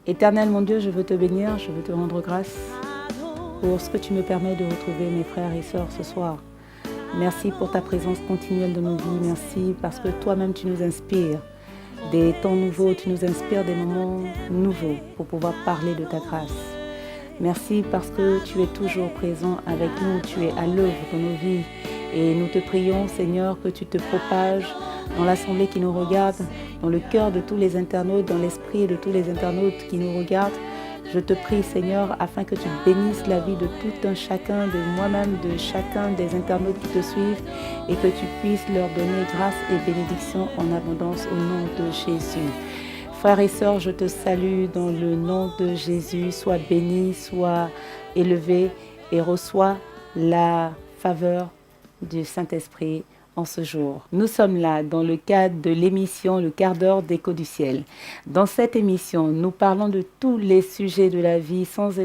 Éternel mon Dieu, je veux te bénir, je veux te rendre grâce pour ce que tu me permets de retrouver mes frères et sœurs ce soir. Merci pour ta présence continuelle dans nos vies. Merci parce que toi-même tu nous inspires des temps nouveaux, tu nous inspires des moments nouveaux pour pouvoir parler de ta grâce. Merci parce que tu es toujours présent avec nous, tu es à l'œuvre dans nos vies. Et nous te prions, Seigneur, que tu te propages dans l'assemblée qui nous regarde, dans le cœur de tous les internautes, dans l'esprit de tous les internautes qui nous regardent. Je te prie, Seigneur, afin que tu bénisses la vie de tout un chacun, de moi-même, de chacun des internautes qui te suivent, et que tu puisses leur donner grâce et bénédiction en abondance au nom de Jésus. Frères et sœurs, je te salue dans le nom de Jésus. Sois béni, sois élevé et reçois la faveur du Saint-Esprit en ce jour. Nous sommes là dans le cadre de l'émission Le quart d'heure d'Écho du ciel. Dans cette émission, nous parlons de tous les sujets de la vie sans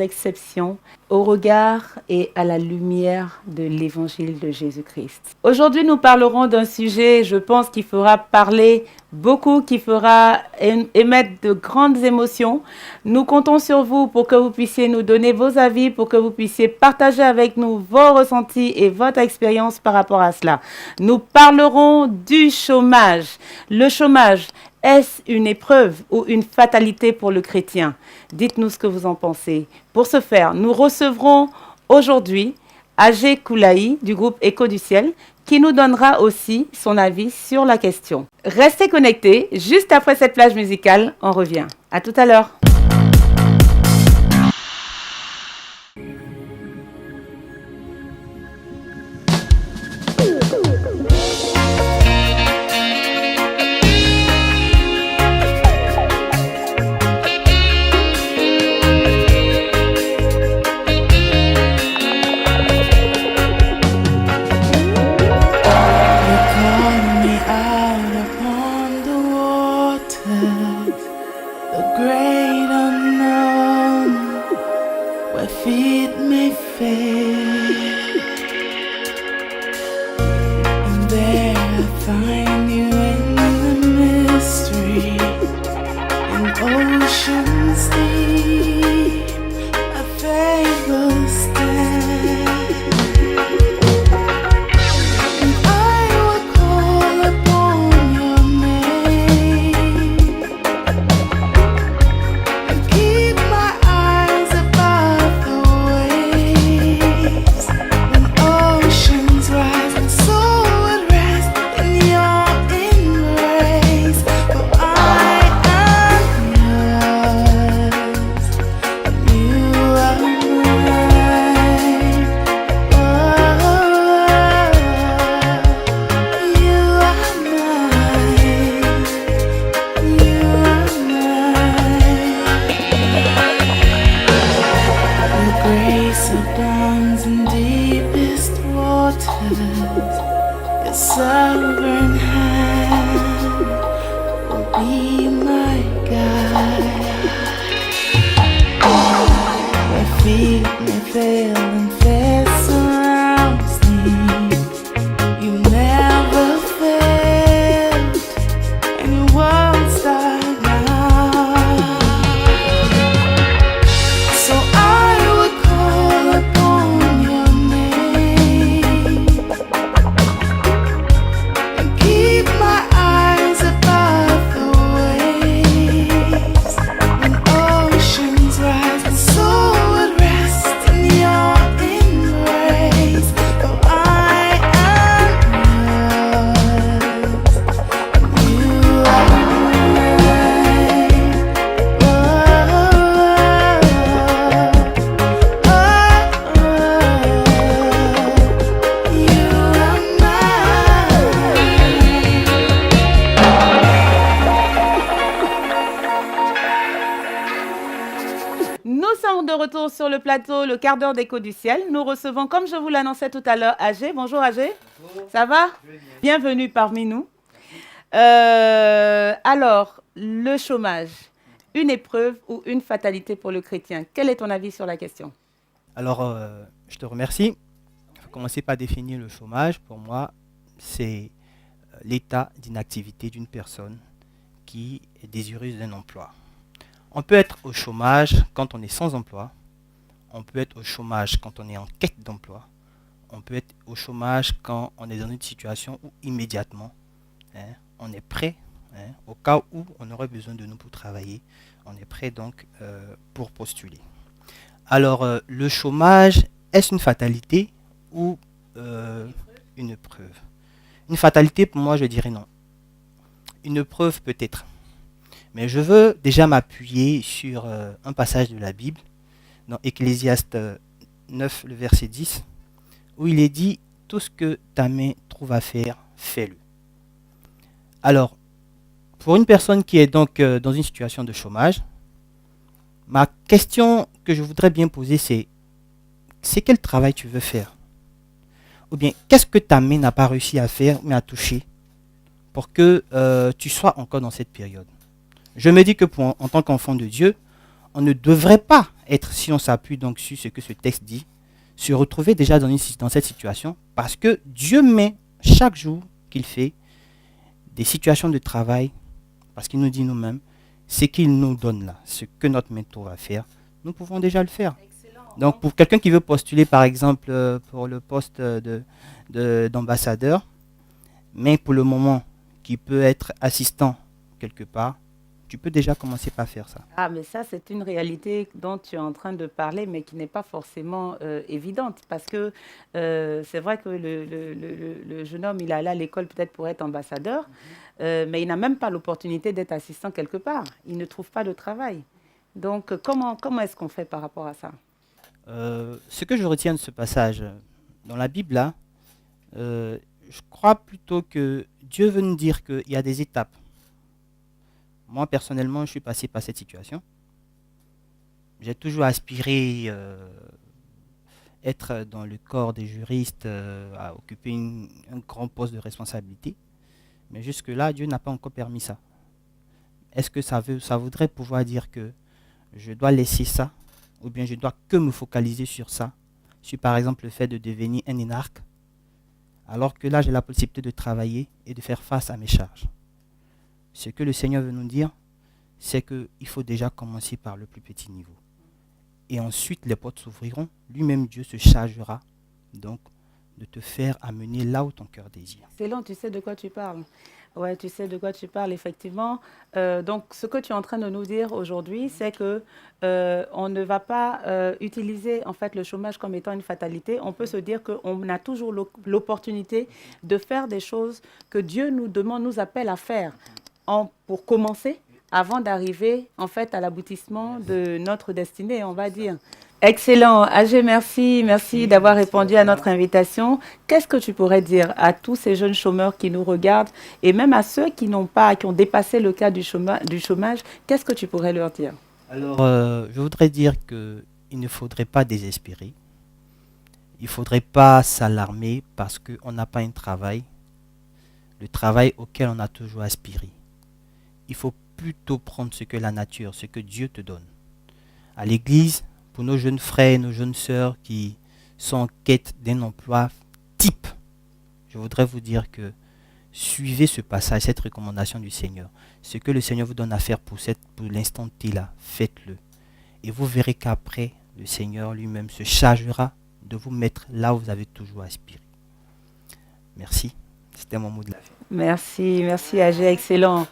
exception, au regard et à la lumière de l'évangile de Jésus-Christ. Aujourd'hui, nous parlerons d'un sujet, je pense, qui fera parler beaucoup, qui fera émettre de grandes émotions. Nous comptons sur vous pour que vous puissiez nous donner vos avis, pour que vous puissiez partager avec nous vos ressentis et votre expérience par rapport à cela. Nous parlerons du chômage. Le chômage, est-ce une épreuve ou une fatalité pour le chrétien? Dites-nous ce que vous en pensez. Pour ce faire, nous recevrons aujourd'hui Agé Koulaï du groupe Écho du ciel, qui nous donnera aussi son avis sur la question. Restez connectés, juste après cette plage musicale, on revient. À tout à l'heure. Sur le plateau, le quart d'heure d'Écho du ciel. Nous recevons, comme je vous l'annonçais tout à l'heure, Agé. Bonjour Agé. Bonjour. Ça va? Bienvenue parmi nous. Alors, le chômage, une épreuve ou une fatalité pour le chrétien? Quel est ton avis sur la question? Alors, je te remercie. Il faut commencer par définir le chômage. Pour moi, c'est l'état d'inactivité d'une personne qui est désireuse d'un emploi. On peut être au chômage quand on est sans emploi. On peut être au chômage quand on est en quête d'emploi. On peut être au chômage quand on est dans une situation où immédiatement, on est prêt, au cas où on aurait besoin de nous pour travailler. On est prêt donc pour postuler. Alors, le chômage, est-ce une fatalité ou une preuve? Une fatalité, pour moi, je dirais non. Une preuve peut-être. Mais je veux déjà m'appuyer sur un passage de la Bible, dans Ecclésiaste 9, le verset 10, où il est dit « Tout ce que ta main trouve à faire, fais-le ». Alors, pour une personne qui est donc dans une situation de chômage, ma question que je voudrais bien poser, c'est quel travail tu veux faire? Ou bien, qu'est-ce que ta main n'a pas réussi à faire, mais à toucher, pour que tu sois encore dans cette période? Je me dis que en tant qu'enfant de Dieu, on ne devrait pas être, si on s'appuie donc sur ce que ce texte dit, se retrouver déjà dans cette situation, parce que Dieu met chaque jour qu'il fait des situations de travail, parce qu'il nous dit nous-mêmes, ce qu'il nous donne là, ce que notre main va faire, nous pouvons déjà le faire. Excellent. Donc pour quelqu'un qui veut postuler par exemple pour le poste d'ambassadeur, mais pour le moment qui peut être assistant quelque part, tu peux déjà commencer par faire ça. Ah, mais ça, c'est une réalité dont tu es en train de parler, mais qui n'est pas forcément évidente. Parce que c'est vrai que le jeune homme, il est allé à l'école peut-être pour être ambassadeur, mais il n'a même pas l'opportunité d'être assistant quelque part. Il ne trouve pas de travail. Donc, comment est-ce qu'on fait par rapport à ça? Ce que je retiens de ce passage, dans la Bible, là, je crois plutôt que Dieu veut nous dire qu'il y a des étapes. Moi, personnellement, je suis passé par cette situation. J'ai toujours aspiré être dans le corps des juristes, à occuper un grand poste de responsabilité. Mais jusque-là, Dieu n'a pas encore permis ça. Est-ce que ça voudrait pouvoir dire que je dois laisser ça, ou bien je dois que me focaliser sur ça, sur par exemple le fait de devenir un énarque, alors que là, j'ai la possibilité de travailler et de faire face à mes charges? Ce que le Seigneur veut nous dire, c'est qu'il faut déjà commencer par le plus petit niveau. Et ensuite, les portes s'ouvriront. Lui-même, Dieu se chargera donc de te faire amener là où ton cœur désire. C'est long, tu sais de quoi tu parles. Ouais, tu sais de quoi tu parles, effectivement. Donc, ce que tu es en train de nous dire aujourd'hui, c'est que on ne va pas utiliser en fait le chômage comme étant une fatalité. On peut se dire qu'on a toujours l'opportunité de faire des choses que Dieu nous demande, nous appelle à faire. Pour commencer, avant d'arriver en fait à l'aboutissement de notre destinée, on va dire. Excellent. AG, merci d'avoir répondu à notre invitation. Qu'est-ce que tu pourrais dire à tous ces jeunes chômeurs qui nous regardent et même à ceux qui ont dépassé le cas du chômage, qu'est-ce que tu pourrais leur dire? Alors, je voudrais dire qu'il ne faudrait pas désespérer. Il ne faudrait pas s'alarmer parce qu'on n'a pas un travail, le travail auquel on a toujours aspiré. Il faut plutôt prendre ce que la nature, ce que Dieu te donne. À l'église, pour nos jeunes frères, nos jeunes sœurs qui sont en quête d'un emploi type, je voudrais vous dire que suivez ce passage, cette recommandation du Seigneur. Ce que le Seigneur vous donne à faire pour l'instant T là, faites-le. Et vous verrez qu'après, le Seigneur lui-même se chargera de vous mettre là où vous avez toujours aspiré. Merci. C'était mon mot de la fin. Merci AG, excellent.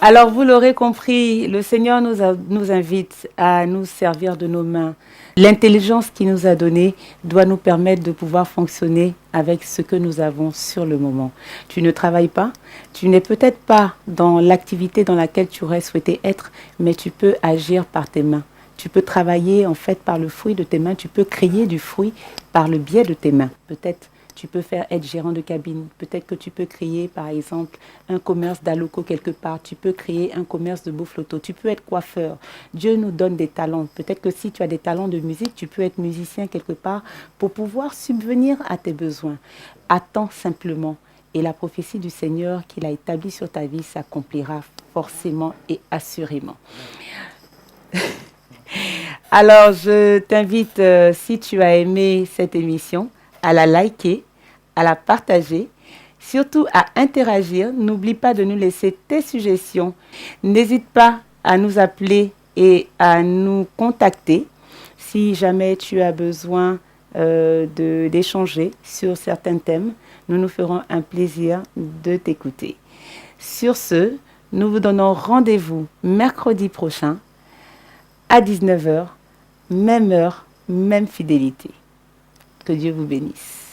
Alors, vous l'aurez compris, le Seigneur nous invite à nous servir de nos mains. L'intelligence qu'il nous a donnée doit nous permettre de pouvoir fonctionner avec ce que nous avons sur le moment. Tu ne travailles pas, tu n'es peut-être pas dans l'activité dans laquelle tu aurais souhaité être, mais tu peux agir par tes mains. Tu peux travailler en fait par le fruit de tes mains, tu peux créer du fruit par le biais de tes mains. Peut-être tu peux être gérant de cabine. Peut-être que tu peux créer, par exemple, un commerce d'aloco quelque part. Tu peux créer un commerce de bouffe-loto. Tu peux être coiffeur. Dieu nous donne des talents. Peut-être que si tu as des talents de musique, tu peux être musicien quelque part pour pouvoir subvenir à tes besoins. Attends simplement. Et la prophétie du Seigneur qu'il a établie sur ta vie s'accomplira forcément et assurément. Alors, je t'invite, si tu as aimé cette émission, à la liker, à la partager, surtout à interagir. N'oublie pas de nous laisser tes suggestions. N'hésite pas à nous appeler et à nous contacter si jamais tu as besoin d'échanger sur certains thèmes. Nous nous ferons un plaisir de t'écouter. Sur ce, nous vous donnons rendez-vous mercredi prochain à 19 h, même heure, même fidélité. Que Dieu vous bénisse.